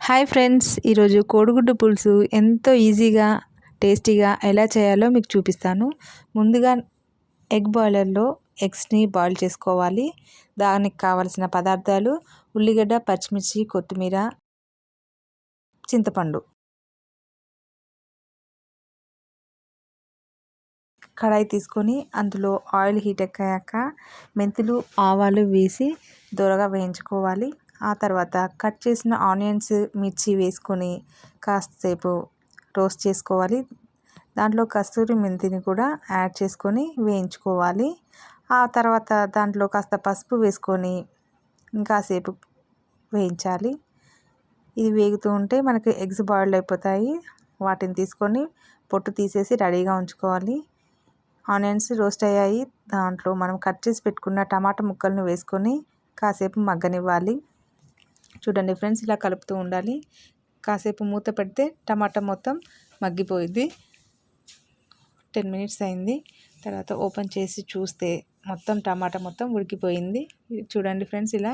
Hi friends, ఈరోజు కోడిగుడ్డు పులుసు ఎంతో ఈజీగా టేస్టీగా ఎలా చేయాలో మీకు చూపిస్తాను. ముందుగా ఎగ్ బాయిలర్లో ఎగ్స్ని బాయిల్ చేసుకోవాలి. దానికి కావలసిన పదార్థాలు ఉల్లిగడ్డ, పచ్చిమిర్చి, కొత్తిమీర, చింతపండు. కడాయి తీసుకొని అందులో ఆయిల్ హీట్ ఎక్కాక మెంతులు, ఆవాలు వేసి దోరగా వేయించుకోవాలి. ఆ తర్వాత కట్ చేసిన ఆనియన్స్, మిర్చి వేసుకొని కాసేపు రోస్ట్ చేసుకోవాలి. దాంట్లో కస్తూరి మెంతిని కూడా యాడ్ చేసుకొని వేయించుకోవాలి. ఆ తర్వాత దాంట్లో కాస్త పసుపు వేసుకొని ఇంకాసేపు వేయించాలి. ఇది వేగుతూ ఉంటే మనకి ఎగ్స్ బాయిల్డ్ అయిపోతాయి. వాటిని తీసుకొని పొట్టు తీసేసి రెడీగా ఉంచుకోవాలి. ఆనియన్స్ రోస్ట్ అయ్యాయి. దాంట్లో మనం కట్ చేసి పెట్టుకున్న టమాటా ముక్కలను వేసుకొని కాసేపు మగ్గనివ్వాలి. చూడండి ఫ్రెండ్స్, ఇలా కలుపుతూ ఉండాలి. కాసేపు మూత పెడితే టమాటా మొత్తం మగ్గిపోయింది. 10 మినిట్స్ అయింది. తర్వాత ఓపెన్ చేసి చూస్తే మొత్తం టమాటా మొత్తం ఉడికిపోయింది. చూడండి ఫ్రెండ్స్, ఇలా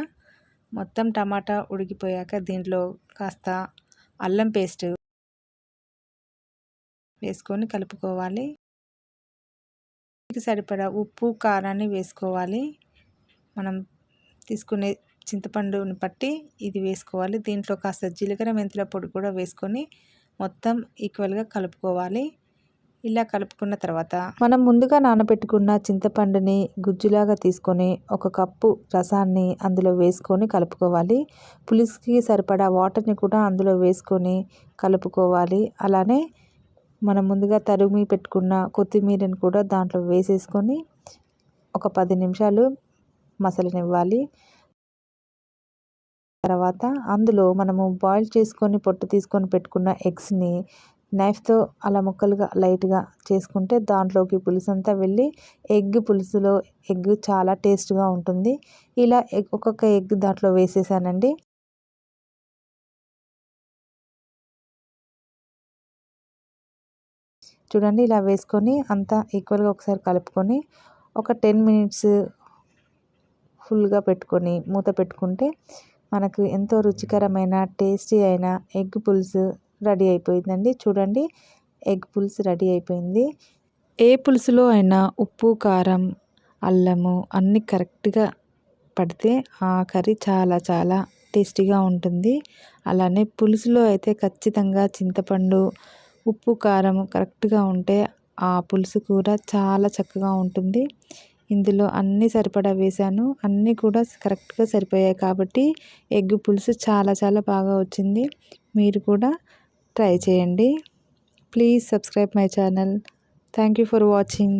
మొత్తం టమాటా ఉడికిపోయాక దీంట్లో కాస్త అల్లం పేస్ట్ వేసుకొని కలుపుకోవాలి. సరిపడా ఉప్పు, కారాన్ని వేసుకోవాలి. మనం తీసుకునే చింతపండుని పట్టి ఇది వేసుకోవాలి. దీంట్లో కాస్త జీలకర్ర, మెంతుల పొడి కూడా వేసుకొని మొత్తం ఈక్వల్గా కలుపుకోవాలి. ఇలా కలుపుకున్న తర్వాత మనం ముందుగా నానబెట్టుకున్న చింతపండుని గుజ్జులాగా తీసుకొని 1 కప్పు రసాన్ని అందులో వేసుకొని కలుపుకోవాలి. పులుసుకి సరిపడా వాటర్ని కూడా అందులో వేసుకొని కలుపుకోవాలి. అలానే మనం ముందుగా తరిమి పెట్టుకున్న కొత్తిమీరని కూడా దాంట్లో వేసేసుకొని ఒక 10 నిమిషాలు మసలనివ్వాలి. తర్వాత అందులో మనము బాయిల్ చేసుకొని పొట్టు తీసుకొని పెట్టుకున్న ఎగ్స్ని నైఫ్తో అలా ముక్కలుగా లైట్గా చేసుకుంటే దాంట్లోకి పులుసు అంతా వెళ్ళి ఎగ్ పులుసులో ఎగ్ చాలా టేస్ట్గా ఉంటుంది. ఇలా ఒక్కొక్క ఎగ్ దాంట్లో వేసేసానండి. చూడండి, ఇలా వేసుకొని అంతా ఈక్వల్గా ఒకసారి కలుపుకొని ఒక 10 మినిట్స్ ఫుల్గా పెట్టుకొని మూత పెట్టుకుంటే మనకు ఎంతో రుచికరమైన టేస్టీ అయిన ఎగ్ పులుసు రెడీ అయిపోయిందండి. చూడండి, ఎగ్ పులుసు రెడీ అయిపోయింది. ఏ పులుసులో అయినా ఉప్పు, కారం, అల్లము అన్నీ కరెక్ట్గా పడితే ఆ కర్రీ చాలా చాలా టేస్టీగా ఉంటుంది. అలానే పులుసులో అయితే ఖచ్చితంగా చింతపండు, ఉప్పు, కారం కరెక్ట్గా ఉంటే ఆ పులుసు కూర చాలా చక్కగా ఉంటుంది. ఇందులో అన్నీ సరిపడా వేశాను. అన్నీ కూడా కరెక్ట్గా సరిపోయాయి కాబట్టి ఎగ్ పులుసు చాలా చాలా బాగా వచ్చింది. మీరు కూడా ట్రై చేయండి. Please subscribe my channel. Thank you for watching.